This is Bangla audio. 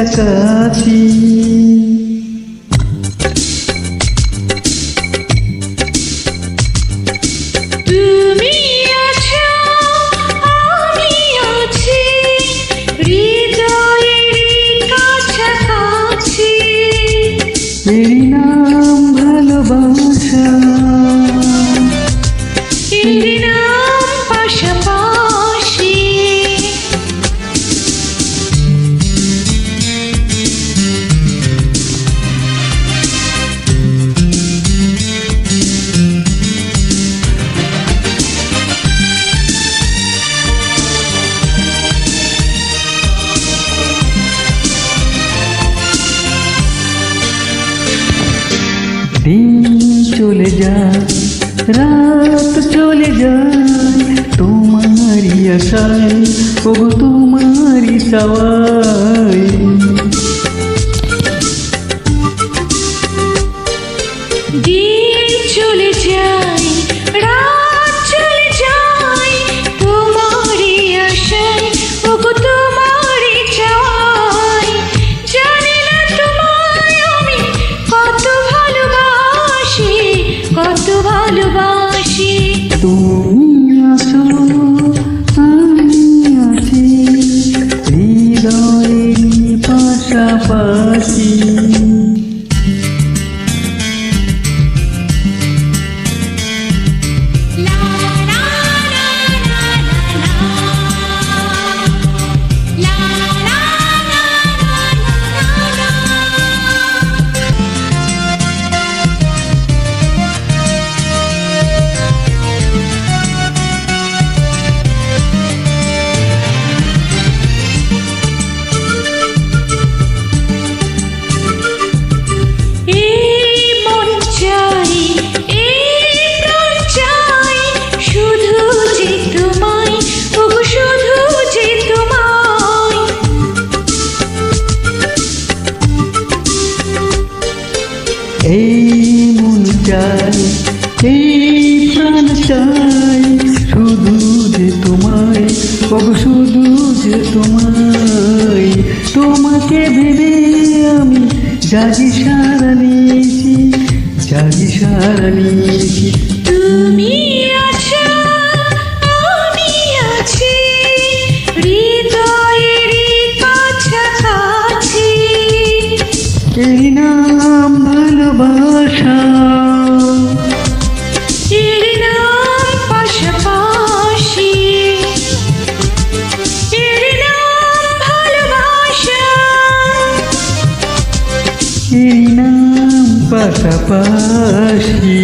কাছাকাছি। তুমি আছো আমি আছি হৃদয়ের কাছাকাছি। এই নাম ভালোবাসা, এর নাম পাশাপাশি। দিন চলে যায়, রাত চলে যায়, তোমারই আশায়, ওগো তোমারই চাওয়ায়। দিন চলে যায়, রাত চলে যায়, তোমারই আশায়, ওগো তোমারই চাওয়ায়। জানি না তোমায় আমি কত ভালোবাসি, কত ভালোবাসি। তুমি আছো আমি আছি হৃদয়ের পাশাপাশি। লা লা লা লা লা লা লা লা লা লা। এই মন চাই, এই প্রাণ চাই, শুধু যে তোমায়, ওগো শুধু যে তোমায়। এই মন চাই, এই প্রাণ চাই, শুধু যে তোমায়, ওগো শুধু যে তোমায়। তোমাকে ভেবে আমি জাগি সারা নিয়েছি, জাগি সারা নিয়েছি। তুমি আছো আমি আছি হৃদয়ের কাছাকাছি। এই নাম ভালোবাসা, এর নাম পাশাপাশি। এর নাম ভালোবাসা। এই নাম পাশাপাশি।